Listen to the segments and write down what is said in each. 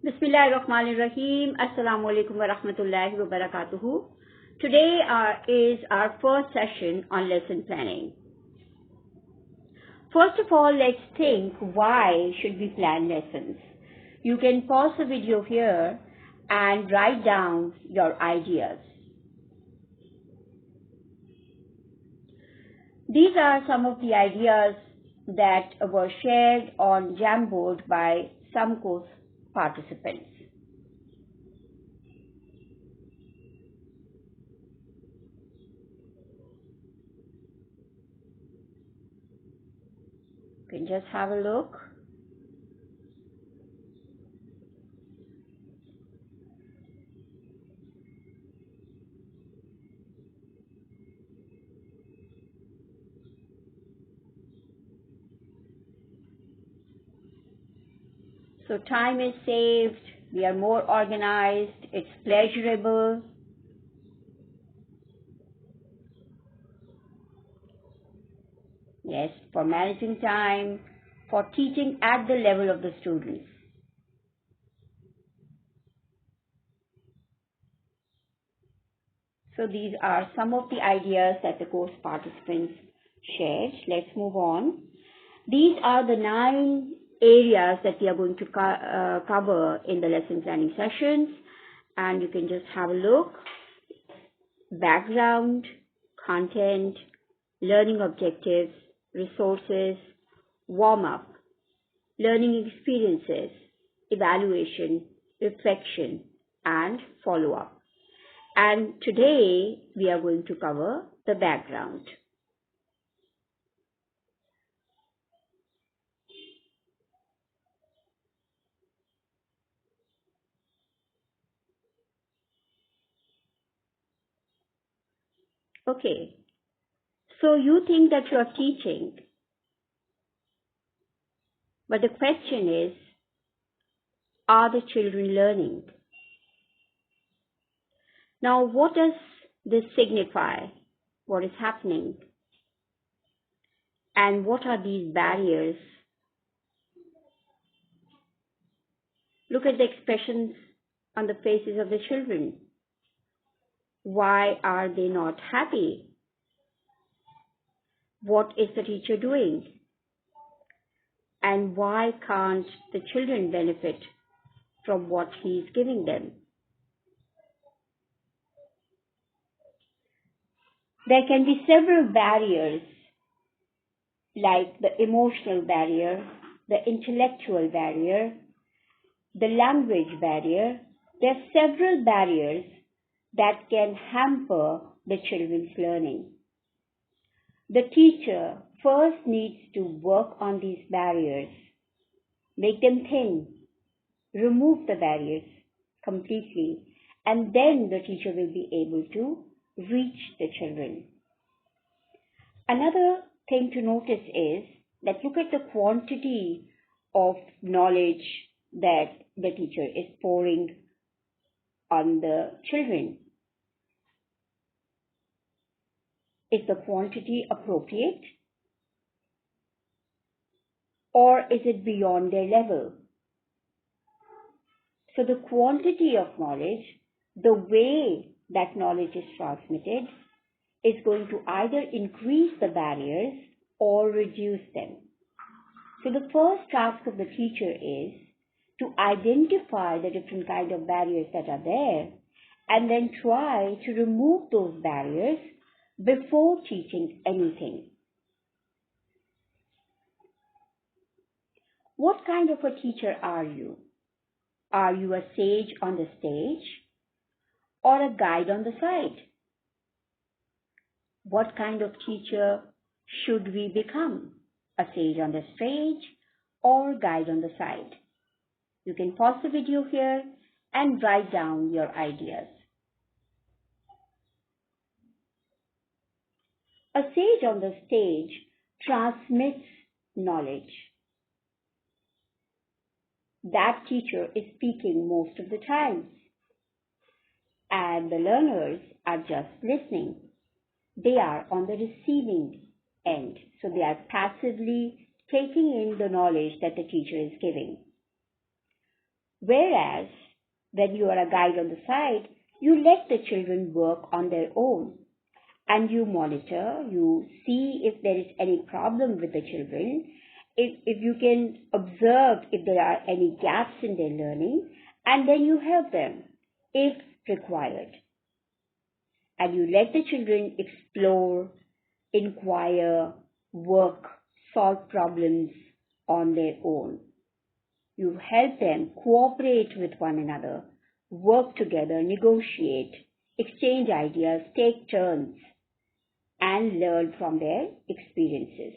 Bismillahirrahmanirrahim. Assalamu alaikum wa rahmatullahi wa barakatuhu. Today is our first session on lesson planning. First of all, let's think, why should we plan lessons? You can pause the video here and write down your ideas. These are some of the ideas that were shared on Jamboard by some course participants. You can just have a look. So time is saved, we are more organized, it's pleasurable. Yes, for managing time, for teaching at the level of the students. So these are some of the ideas that the course participants shared. Let's move on. These are the 9 areas that we are going to cover in the lesson planning sessions, and you can just have a look. Background, content, learning objectives, resources, warm-up, learning experiences, evaluation, reflection, and follow-up. And today we are going to cover the background. Okay, so you think that you are teaching, but the question is, are the children learning? Now, what does this signify? What is happening? And what are these barriers? Look at the expressions on the faces of the children. Why are they not happy? What is the teacher doing? And why can't the children benefit from what he is giving them? There can be several barriers, like the emotional barrier, the intellectual barrier, the language barrier. There are several barriers that can hamper the children's learning. The teacher first needs to work on these barriers, make them thin, remove the barriers completely, and then the teacher will be able to reach the children. Another thing to notice is that look at the quantity of knowledge that the teacher is pouring on the children. Is the quantity appropriate? Or is it beyond their level? So the quantity of knowledge, the way that knowledge is transmitted, is going to either increase the barriers or reduce them. So the first task of the teacher is to identify the different kind of barriers that are there and then try to remove those barriers before teaching anything. What kind of a teacher are you? Are you a sage on the stage or a guide on the side? What kind of teacher should we become? A sage on the stage or guide on the side? You can pause the video here and write down your ideas. A sage on the stage transmits knowledge. That teacher is speaking most of the times, and the learners are just listening. They are on the receiving end, so they are passively taking in the knowledge that the teacher is giving. Whereas when you are a guide on the side, you let the children work on their own and you monitor, you see if there is any problem with the children, if you can observe if there are any gaps in their learning, and then you help them if required. And you let the children explore, inquire, work, solve problems on their own. You help them cooperate with one another, work together, negotiate, exchange ideas, take turns, and learn from their experiences.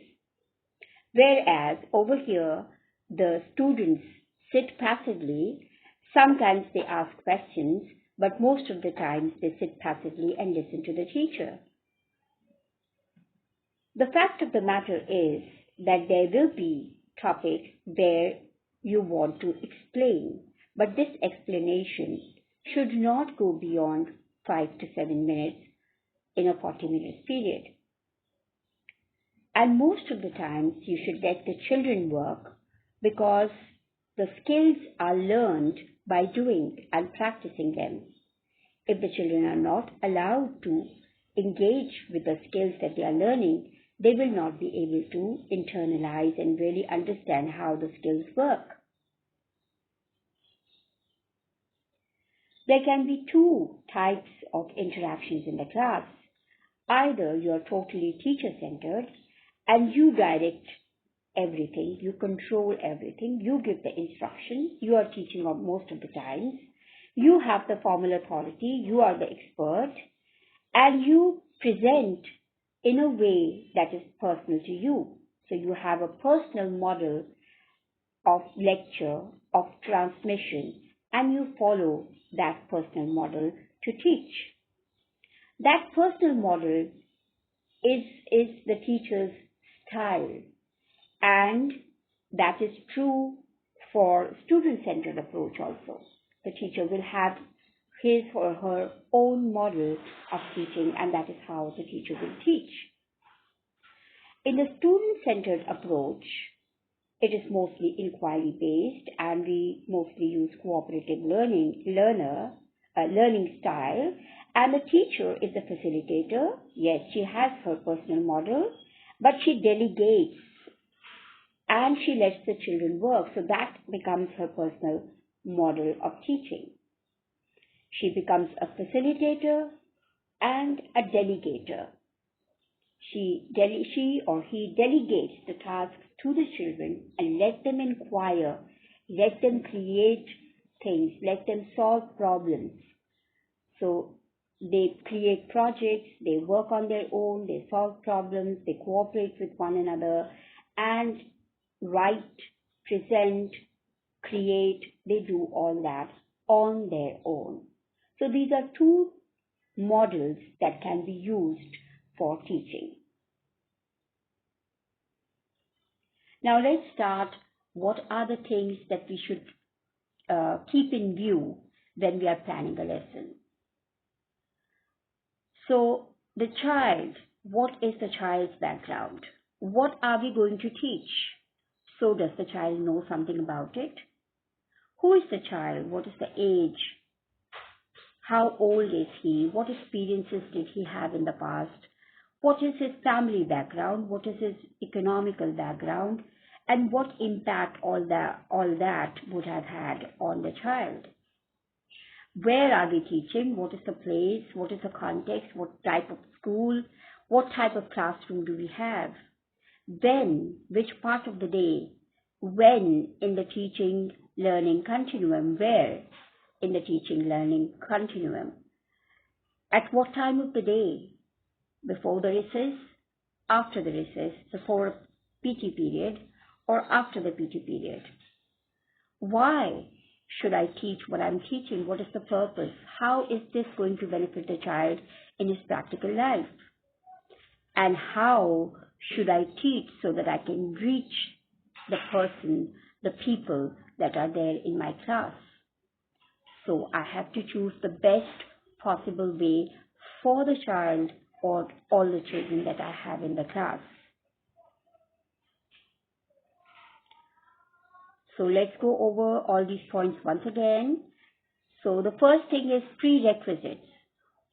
Whereas over here, the students sit passively. Sometimes they ask questions, but most of the times they sit passively and listen to the teacher. The fact of the matter is that there will be topics where you want to explain, but this explanation should not go beyond 5 to 7 minutes in a 40-minute period. And most of the times you should let the children work because the skills are learned by doing and practicing them. If the children are not allowed to engage with the skills that they are learning, they will not be able to internalize and really understand how the skills work. There can be two types of interactions in the class. Either you are totally teacher-centered and you direct everything, you control everything, you give the instructions, you are teaching most of the times, you have the formal authority, you are the expert, and you present in a way that is personal to you. So you have a personal model of lecture, of transmission, and you follow that personal model to teach. That personal model is the teacher's style, and that is true for student-centered approach also. The teacher will have his or her own model of teaching, and that is how the teacher will teach. In the student-centered approach, it is mostly inquiry-based, and we mostly use cooperative learning style, and the teacher is the facilitator. Yes, she has her personal model, but she delegates and she lets the children work, so that becomes her personal model of teaching. She becomes a facilitator and a delegator. She or he delegates the tasks to the children and let them inquire, let them create things, let them solve problems. So they create projects, they work on their own, they solve problems, they cooperate with one another, and write, present, create, they do all that on their own. So these are two models that can be used for teaching. Now let's start. What are the things that we should keep in view when we are planning a lesson? So the child, what is the child's background? What are we going to teach? So does the child know something about it? Who is the child? What is the age? How old is he? What experiences did he have in the past? What is his family background? What is his economical background? And what impact all that would have had on the child? Where are we teaching? What is the place? What is the context? What type of school? What type of classroom do we have? When? Which part of the day? When in the teaching learning continuum? Where in the teaching learning continuum? At what time of the day? Before the recess? After the recess? Before PT period or after the PT period? Why should I teach what I'm teaching? What is the purpose? How is this going to benefit the child in his practical life? And how should I teach so that I can reach the person, the people that are there in my class? So I have to choose the best possible way for the child or all the children that I have in the class. So let's go over all these points once again. So the first thing is prerequisites.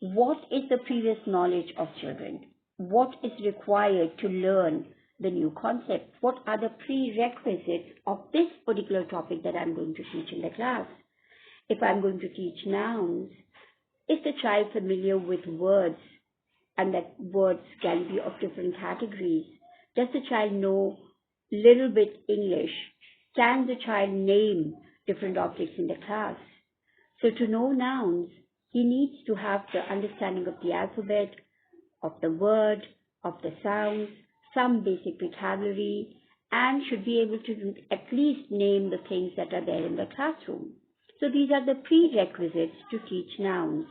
What is the previous knowledge of children? What is required to learn the new concept? What are the prerequisites of this particular topic that I'm going to teach in the class? If I'm going to teach nouns, is the child familiar with words and that words can be of different categories? Does the child know little bit English? Can the child name different objects in the class? So to know nouns, he needs to have the understanding of the alphabet, of the word, of the sounds, some basic vocabulary, and should be able to at least name the things that are there in the classroom. So these are the prerequisites to teach nouns.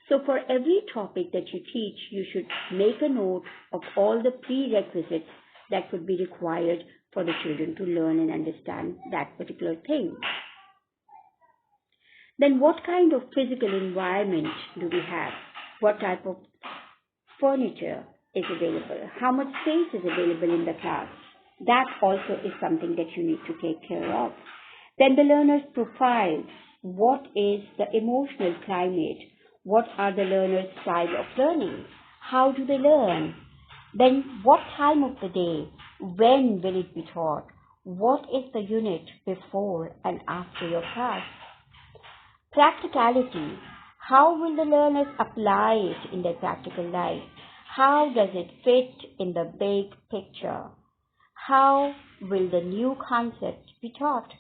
So for every topic that you teach, you should make a note of all the prerequisites that would be required for the children to learn and understand that particular thing. Then what kind of physical environment do we have? What type of furniture is available? How much space is available in the class? That also is something that you need to take care of. Then the learner's profile. What is the emotional climate? What are the learner's style of learning? How do they learn? Then what time of the day? When will it be taught? What is the unit before and after your class? Practicality. How will the learners apply it in their practical life? How does it fit in the big picture? How will the new concept be taught?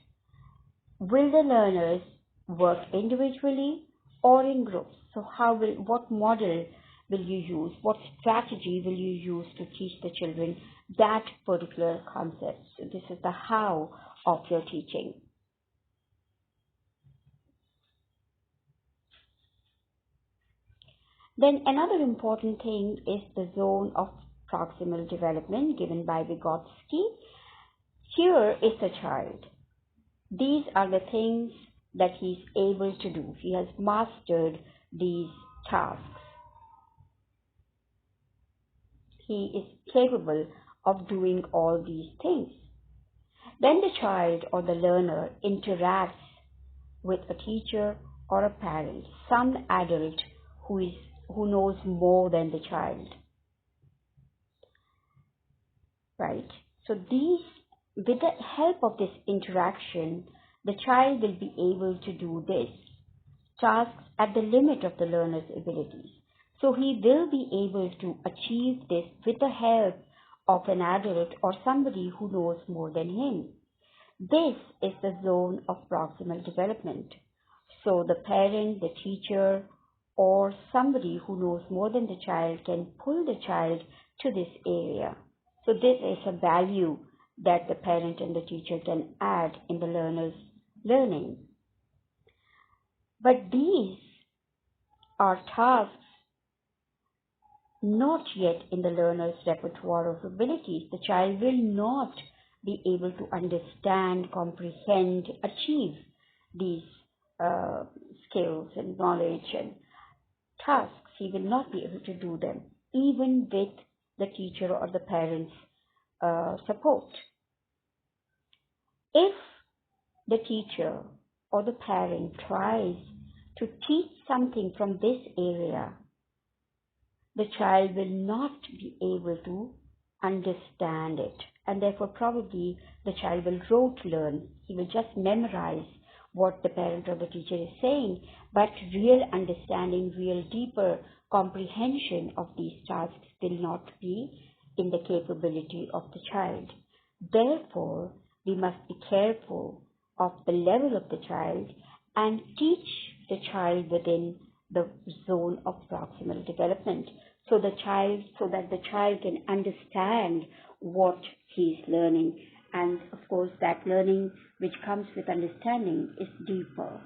Will the learners work individually or in groups? So what model will you use? What strategy will you use to teach the children that particular concept? So this is the how of your teaching. Then another important thing is the zone of proximal development given by Vygotsky. Here is the child. These are the things that he's able to do. He has mastered these tasks. He is capable of doing all these things. When the child or the learner interacts with a teacher or a parent, some adult who knows more than the child, right? So with the help of this interaction, the child will be able to do this tasks at the limit of the learner's abilities. So he will be able to achieve this with the help of an adult or somebody who knows more than him. This is the zone of proximal development. So the parent, the teacher, or somebody who knows more than the child can pull the child to this area. So this is a value that the parent and the teacher can add in the learner's learning. But these are tasks not yet in the learner's repertoire of abilities. The child will not be able to understand, comprehend, achieve these skills and knowledge and tasks. He will not be able to do them, even with the teacher or the parent's support. If the teacher or the parent tries to teach something from this area, the child will not be able to understand it, and therefore probably the child will rote learn. He will just memorize what the parent or the teacher is saying, but real understanding, real deeper comprehension of these tasks will not be in the capability of the child. Therefore, we must be careful of the level of the child and teach the child within the zone of proximal development, so that the child can understand what he is learning. And of course, that learning which comes with understanding is deeper.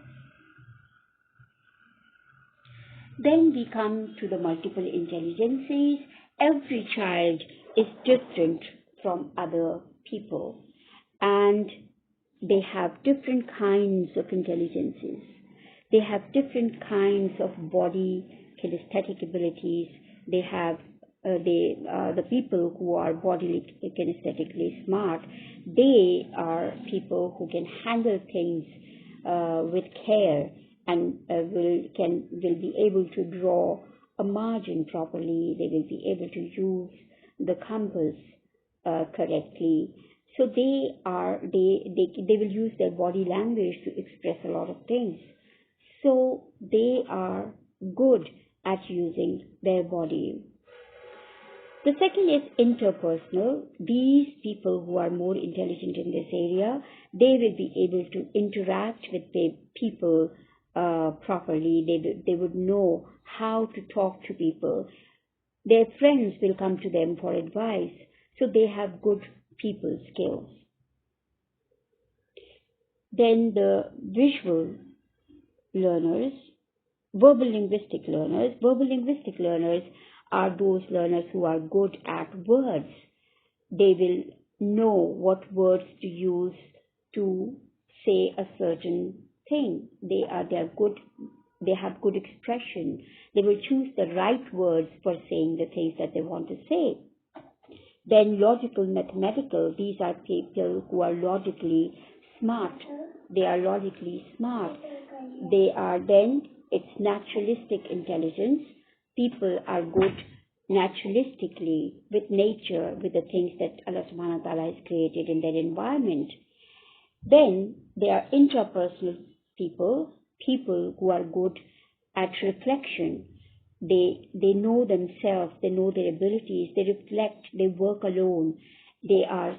Then we come to the multiple intelligences. Every child is different from other people, and they have different kinds of intelligences. They have different kinds of body kinesthetic abilities. They have the people who are bodily kinesthetically smart, they are people who can handle things with care and will be able to draw a margin properly. They will be able to use the compass correctly. So they will use their body language to express a lot of things. So they are good at using their body. The second is interpersonal. These people who are more intelligent in this area, they will be able to interact with the people properly. They would know how to talk to people. Their friends will come to them for advice. So they have good people skills. Then the visual learners, verbal linguistic learners. Verbal linguistic learners are those learners who are good at words. They will know what words to use to say a certain thing. They have good expression. They will choose the right words for saying the things that they want to say. Then logical, mathematical, these are people who are logically smart. They are logically smart. It's naturalistic intelligence. People are good naturalistically with nature, with the things that Allah subhanahu wa ta'ala has created in their environment. Then there are intrapersonal people who are good at reflection. They know themselves, they know their abilities, they reflect, they work alone. They are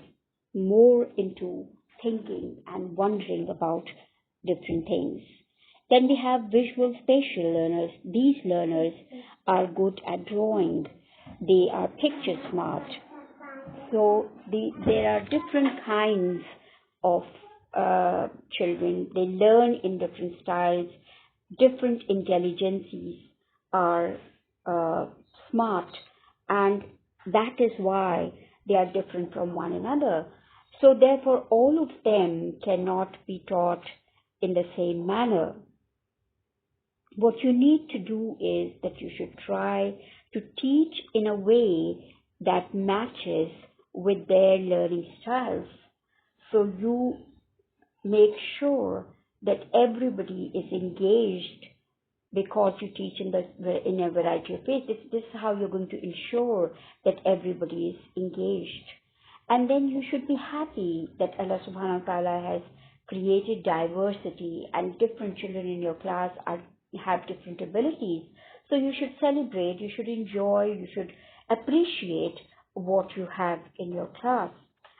more into thinking and wondering about different things. Then we have visual spatial learners. These learners are good at drawing. They are picture smart. So there are different kinds of children. They learn in different styles. Different intelligences are smart, and that is why they are different from one another. So therefore, all of them cannot be taught in the same manner. What you need to do is that you should try to teach in a way that matches with their learning styles. So you make sure that everybody is engaged, because you teach in a variety of ways. This is how you're going to ensure that everybody is engaged. And then you should be happy that Allah subhanahu wa ta'ala has created diversity and different children in your class have different abilities. So you should celebrate, you should enjoy, you should appreciate what you have in your class.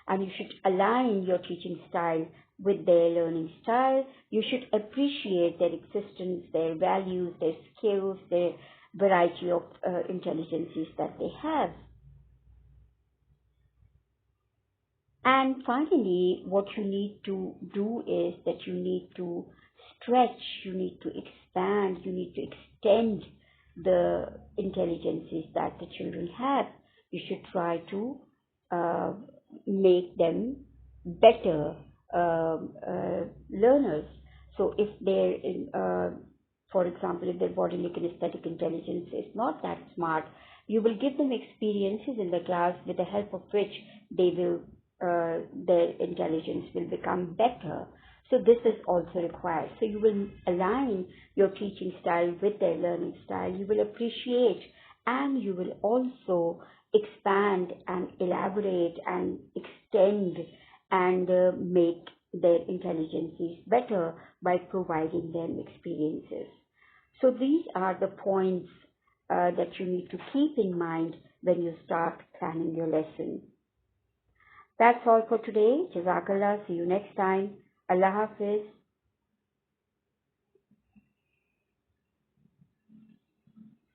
And you should align your teaching style with their learning style. You should appreciate their existence, their values, their skills, their variety of intelligences that they have. And finally, what you need to do is that you need to stretch, you need to expand, you need to extend the intelligences that the children have. You should try to make them better learners. So if they're for example, if their bodily kinesthetic intelligence is not that smart, you will give them experiences in the class with the help of which their intelligence will become better. So this is also required. So you will align your teaching style with their learning style. You will appreciate, and you will also expand and elaborate and extend and make their intelligences better by providing them experiences. So these are the points that you need to keep in mind when you start planning your lesson. That's all for today. Jazakallah. See you next time. Allah Hafiz.